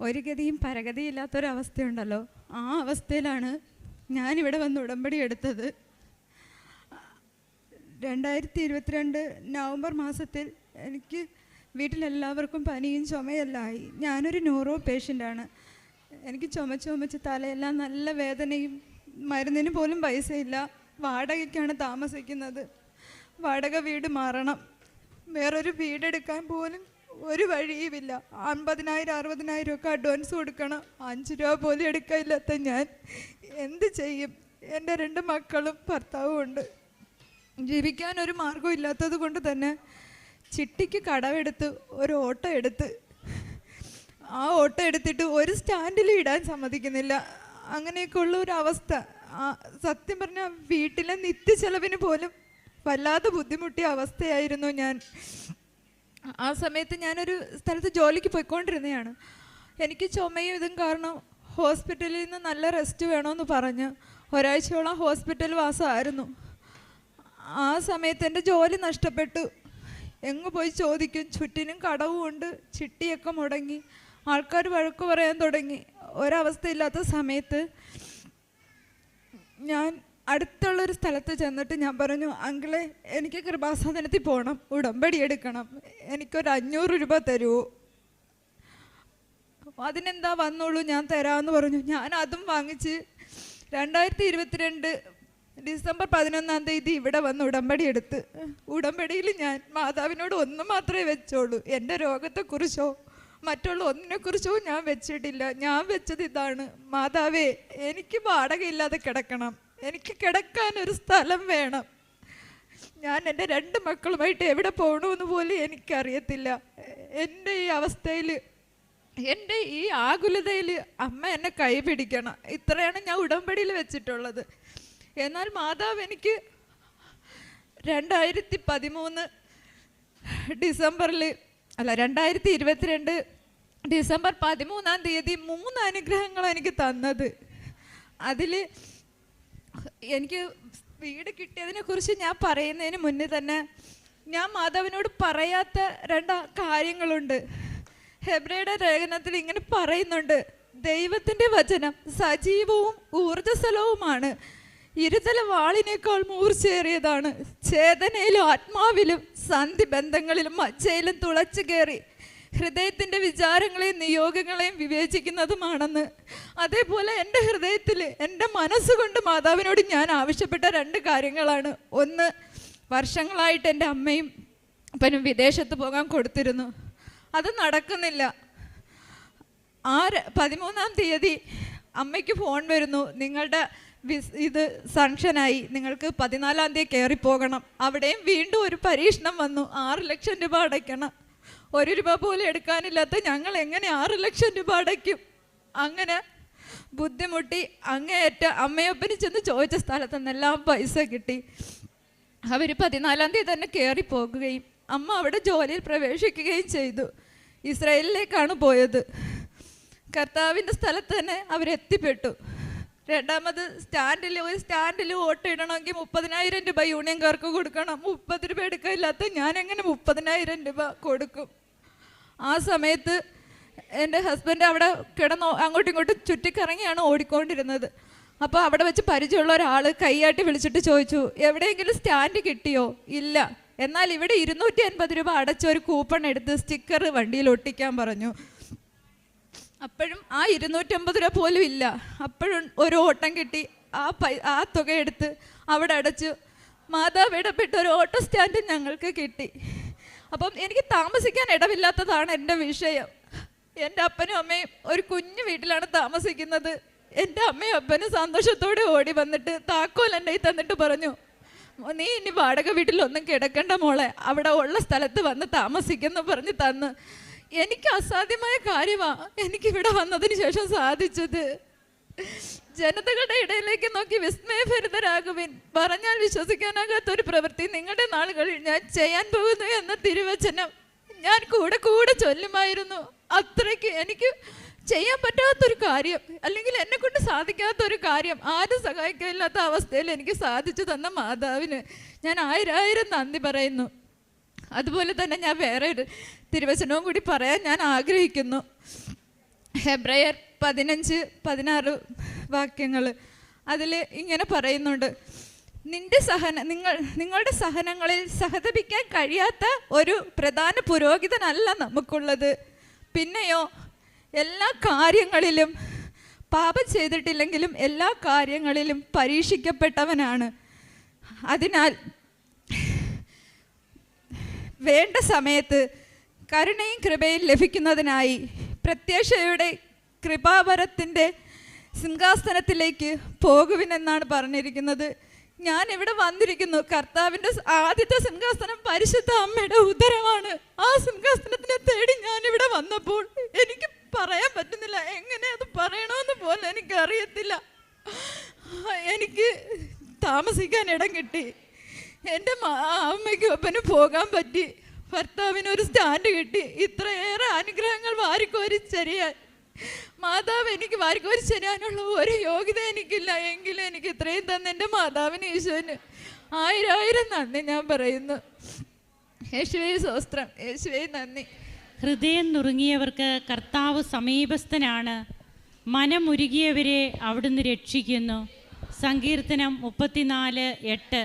ഒരു ഗതിയും പരഗതിയില്ലാത്തൊരവസ്ഥയുണ്ടല്ലോ, ആ അവസ്ഥയിലാണ് ഞാനിവിടെ വന്ന് ഉടമ്പടി എടുത്തത്. 2022 നവംബർ മാസത്തിൽ എനിക്ക് വീട്ടിലെല്ലാവർക്കും പനിയും ചുമയെല്ലാമായി. ഞാനൊരു ന്യൂറോ പേഷ്യൻ്റാണ്. എനിക്ക് ചുമച്ച് തലയെല്ലാം നല്ല വേദനയും, മരുന്നിന് പോലും പൈസയില്ല. വാടകയ്ക്കാണ് താമസിക്കുന്നത്. വാടക വീട് മാറണം. വേറൊരു വീടെടുക്കാൻ പോലും ഒരു വഴിയുമില്ല. 50,000-60,000 ഒക്കെ അഡ്വാൻസ് കൊടുക്കണം. 5 രൂപ പോലും എടുക്കാനില്ലാത്ത ഞാൻ എന്ത് ചെയ്യും? എൻ്റെ 2 മക്കളും ഭർത്താവും ഉണ്ട്. ജീവിക്കാൻ ഒരു മാർഗം ഇല്ലാത്തത് കൊണ്ട് തന്നെ ചിട്ടിക്ക് കടമെടുത്ത് ഒരു ഓട്ടോ എടുത്ത്, ആ ഓട്ടോ എടുത്തിട്ട് ഒരു സ്റ്റാൻഡിൽ ഇടാൻ സമ്മതിക്കുന്നില്ല. അങ്ങനെയൊക്കെയുള്ള ഒരു അവസ്ഥ. സത്യം പറഞ്ഞാൽ വീട്ടിലെ നിത്യച്ചെലവിന് പോലും വല്ലാതെ ബുദ്ധിമുട്ടിയ അവസ്ഥയായിരുന്നു ഞാൻ. ആ സമയത്ത് ഞാനൊരു സ്ഥലത്ത് ജോലിക്ക് പോയിക്കൊണ്ടിരുന്നതാണ്. എനിക്ക് ചുമയും ഇതും കാരണം ഹോസ്പിറ്റലിൽ നിന്ന് നല്ല റെസ്റ്റ് വേണമെന്ന് പറഞ്ഞ് ഒരാഴ്ചയോളം ഹോസ്പിറ്റൽ വാസമായിരുന്നു. ആ സമയത്ത് എൻ്റെ ജോലി നഷ്ടപ്പെട്ടു. എങ്ങ് പോയി ചോദിക്കും, ചുറ്റിനും കടവും ഉണ്ട്, ചിട്ടിയൊക്കെ മുടങ്ങി, ആൾക്കാർ വഴക്ക് പറയാൻ തുടങ്ങി. ഒരവസ്ഥയില്ലാത്ത സമയത്ത് ഞാൻ അടുത്തുള്ളൊരു സ്ഥലത്ത് ചെന്നിട്ട് ഞാൻ പറഞ്ഞു, അങ്കിളെ എനിക്ക് കൃപാസനത്തിൽ പോകണം, ഉടമ്പടി എടുക്കണം, എനിക്കൊരു 500 രൂപ തരുമോ? അതിനെന്താ വന്നോളൂ, ഞാൻ തരാമെന്ന് പറഞ്ഞു. ഞാൻ അതും വാങ്ങിച്ച് 2022 ഡിസംബർ 11-ാം തീയതി ഇവിടെ വന്ന് ഉടമ്പടി എടുത്ത്. ഉടമ്പടിയിൽ ഞാൻ മാതാവിനോട് ഒന്ന് മാത്രമേ വെച്ചോളൂ. എൻ്റെ രോഗത്തെക്കുറിച്ചോ മറ്റുള്ള ഒന്നിനെക്കുറിച്ചോ ഞാൻ വെച്ചിട്ടില്ല. ഞാൻ വെച്ചത് ഇതാണ്: മാതാവേ, എനിക്ക് വാടകയില്ലാതെ കിടക്കണം, എനിക്ക് കിടക്കാനൊരു സ്ഥലം വേണം. ഞാൻ എൻ്റെ 2 മക്കളുമായിട്ട് എവിടെ പോകണമെന്ന് പോലും എനിക്കറിയത്തില്ല. എൻ്റെ ഈ അവസ്ഥയിൽ, എൻ്റെ ഈ ആകുലതയിൽ അമ്മ എന്നെ കൈ പിടിക്കണം. ഇത്രയാണ് ഞാൻ ഉടമ്പടിയിൽ വെച്ചിട്ടുള്ളത്. എന്നാൽ മാതാവ് എനിക്ക് 2022 ഡിസംബർ 13-ാം തീയതി 3 അനുഗ്രഹങ്ങൾ എനിക്ക് തന്നത്. അതിൽ എനിക്ക് വീട് കിട്ടിയതിനെ കുറിച്ച് ഞാൻ പറയുന്നതിന് മുന്നേ തന്നെ ഞാൻ മാതാവിനോട് പറയാത്ത 2 കാര്യങ്ങളുണ്ട്. ഹെബ്രയരുടെ ലേഖനത്തിൽ ഇങ്ങനെ പറയുന്നുണ്ട്: ദൈവത്തിൻ്റെ വചനം സജീവവും ഊർജ്ജസ്വലവുമാണ്, ഇരുതല വാളിനേക്കാൾ മൂർച്ചയേറിയതാണ്, ചേതനയിലും ആത്മാവിലും സന്ധിബന്ധങ്ങളിലും മജ്ജയിലും തുളച്ചു കയറി ഹൃദയത്തിൻ്റെ വിചാരങ്ങളെയും നിയോഗങ്ങളെയും വിവേചിക്കുന്നതുമാണെന്ന്. അതേപോലെ എൻ്റെ ഹൃദയത്തിൽ, എൻ്റെ മനസ്സുകൊണ്ട് മാതാവിനോട് ഞാൻ ആവശ്യപ്പെട്ട 2 കാര്യങ്ങളാണ്. ഒന്ന്, വർഷങ്ങളായിട്ട് എൻ്റെ അമ്മയും അപ്പനും വിദേശത്ത് പോകാൻ കൊടുത്തിരുന്നു. അത് നടക്കുന്നില്ല. 13-ാം തീയതി അമ്മയ്ക്ക് ഫോൺ വരുന്നു: നിങ്ങളുടെ ഇത് സാങ്ഷനായി, നിങ്ങൾക്ക് 14-ാം തീയതി കയറിപ്പോകണം. അവിടെയും വീണ്ടും ഒരു പരീക്ഷണം വന്നു. 6 ലക്ഷം രൂപ അടയ്ക്കണം. 1 രൂപ പോലും എടുക്കാനില്ലാത്ത ഞങ്ങൾ എങ്ങനെ 6 ലക്ഷം രൂപ അടയ്ക്കും? അങ്ങനെ ബുദ്ധിമുട്ടി അങ്ങേയറ്റ അമ്മയപ്പന് ചെന്ന് ചോദിച്ച സ്ഥലത്ത് നിന്നെല്ലാം പൈസ കിട്ടി. അവർ 14-ാം തീയതി തന്നെ കയറിപ്പോകുകയും അമ്മ അവിടെ ജോലിയിൽ പ്രവേശിക്കുകയും ചെയ്തു. ഇസ്രായേലിലേക്കാണ് പോയത്. കർത്താവിൻ്റെ സ്ഥലത്ത് തന്നെ അവരെത്തിപ്പെട്ടു. രണ്ടാമത്, ഒരു സ്റ്റാൻഡിൽ ഓട്ടോ ഇടണമെങ്കിൽ 30,000 രൂപ യൂണിയൻകാർക്ക് കൊടുക്കണം. 30 രൂപ എടുക്കാനില്ലാത്ത ഞാൻ എങ്ങനെ 30,000 രൂപ കൊടുക്കും? ആ സമയത്ത് എൻ്റെ ഹസ്ബൻഡ് അവിടെ കിടന്ന് അങ്ങോട്ടും ഇങ്ങോട്ടും ചുറ്റിക്കറങ്ങിയാണ് ഓടിക്കൊണ്ടിരുന്നത്. അപ്പോൾ അവിടെ വെച്ച് പരിചയമുള്ള ഒരാൾ കൈയാട്ടി വിളിച്ചിട്ട് ചോദിച്ചു, എവിടെയെങ്കിലും സ്റ്റാൻഡ് കിട്ടിയോ? ഇല്ല. എന്നാൽ ഇവിടെ 250 രൂപ അടച്ച ഒരു കൂപ്പൺ എടുത്ത് സ്റ്റിക്കർ വണ്ടിയിൽ ഒട്ടിക്കാൻ പറഞ്ഞു. അപ്പോഴും ആ 250 രൂപ പോലും ഇല്ല. അപ്പോഴും ഒരു ഓട്ടം കിട്ടി. ആ തുക എടുത്ത് അവിടെ അടച്ചു. മാതാവ് ഇടപെട്ട് ഒരു ഓട്ടോ സ്റ്റാൻഡ് ഞങ്ങൾക്ക് കിട്ടി. അപ്പം എനിക്ക് താമസിക്കാൻ ഇടമില്ലാത്തതാണ് എൻ്റെ വിഷയം. എൻ്റെ അപ്പനും അമ്മയും ഒരു കുഞ്ഞു വീട്ടിലാണ് താമസിക്കുന്നത്. എൻ്റെ അമ്മയും അപ്പനും സന്തോഷത്തോടെ ഓടി വന്നിട്ട് താക്കോൽ എൻ്റെ കയ്യിൽ തന്നിട്ട് പറഞ്ഞു, നീ ഇനി വാടക വീട്ടിലൊന്നും കിടക്കണ്ട മോളെ, അവിടെ ഉള്ള സ്ഥലത്ത് വന്ന് താമസിക്കുമെന്ന് പറഞ്ഞ് തന്ന്. എനിക്ക് അസാധ്യമായ കാര്യമാണ് എനിക്കിവിടെ വന്നതിന് ശേഷം സാധിച്ചത്. ജനതകളുടെ ഇടയിലേക്ക് നോക്കി വിസ്മയഭരിതരാകുവിൻ, പറഞ്ഞാൽ വിശ്വസിക്കാനാകാത്തൊരു പ്രവൃത്തി നിങ്ങളുടെ നാളുകളിൽ ഞാൻ ചെയ്യാൻ പോകുന്നു എന്ന തിരുവചനം ഞാൻ കൂടെ കൂടെ ചൊല്ലുമായിരുന്നു. അത്രയ്ക്ക് എനിക്ക് ചെയ്യാൻ പറ്റാത്തൊരു കാര്യം, അല്ലെങ്കിൽ എന്നെ കൊണ്ട് സാധിക്കാത്തൊരു കാര്യം, ആരും സഹായിക്കാനില്ലാത്ത അവസ്ഥയിൽ എനിക്ക് സാധിച്ചു തന്ന മാതാവിന് ഞാൻ 1000 നന്ദി പറയുന്നു. അതുപോലെ തന്നെ ഞാൻ വേറെ ഒരു തിരുവചനവും കൂടി പറയാൻ ഞാൻ ആഗ്രഹിക്കുന്നു. ഹെബ്രായർ 15-16 വാക്യങ്ങൾ. അതിൽ ഇങ്ങനെ പറയുന്നുണ്ട്, നിങ്ങളുടെ സഹനങ്ങളിൽ സഹതപിക്കാൻ കഴിയാത്ത ഒരു പ്രധാന പുരോഹിതനല്ല നമുക്കുള്ളത്. പിന്നെയോ എല്ലാ കാര്യങ്ങളിലും പാപം ചെയ്തിട്ടില്ലെങ്കിലും എല്ലാ കാര്യങ്ങളിലും പരീക്ഷിക്കപ്പെട്ടവനാണ്. അതിനാൽ വേണ്ട സമയത്ത് കരുണയും കൃപയും ലഭിക്കുന്നതിനായി പ്രത്യാശയുടെ കൃപാവരത്തിൻ്റെ സിംഹാസനത്തിലേക്ക് പോകുവിനെന്നാണ് പറഞ്ഞിരിക്കുന്നത്. ഞാൻ ഇവിടെ വന്നിരിക്കുന്നു. കർത്താവിൻ്റെ ആദ്യത്തെ സിംഹാസനം പരിശുദ്ധ അമ്മയുടെ ഉദരമാണ്. ആ സിംഹാസനത്തിനെ തേടി ഞാനിവിടെ വന്നപ്പോൾ എനിക്ക് പറയാൻ പറ്റുന്നില്ല, എങ്ങനെ അത് പറയണമെന്ന് പോലും എനിക്കറിയത്തില്ല. എനിക്ക് താമസിക്കാൻ ഇടം കിട്ടി, എൻ്റെ അമ്മയ്ക്കും ഒപ്പനും പോകാൻ പറ്റി, ഭർത്താവിനൊരു സ്റ്റാൻഡ് കിട്ടി. ഇത്രയേറെ അനുഗ്രഹങ്ങൾ വാരിക്കോരി ചെറിയാൻ മാതാവ് എനിക്ക് വാരിക്കോരി ചെരാനുള്ള ഒരു യോഗ്യത എനിക്കില്ല. എങ്കിലും എനിക്ക് ഇത്രയും തന്നെ എൻ്റെ മാതാവിന് ഈശോന് 1000 നന്ദി ഞാൻ പറയുന്നു. യേശുവേ സ്തോത്രം, യേശുവേ നന്ദി. ഹൃദയം നുറുങ്ങിയവർക്ക് കർത്താവ് സമീപസ്ഥനാണ്, മനമുരുകിയവരെ അവിടുന്ന് രക്ഷിക്കുന്നു. സങ്കീർത്തനം 34:8.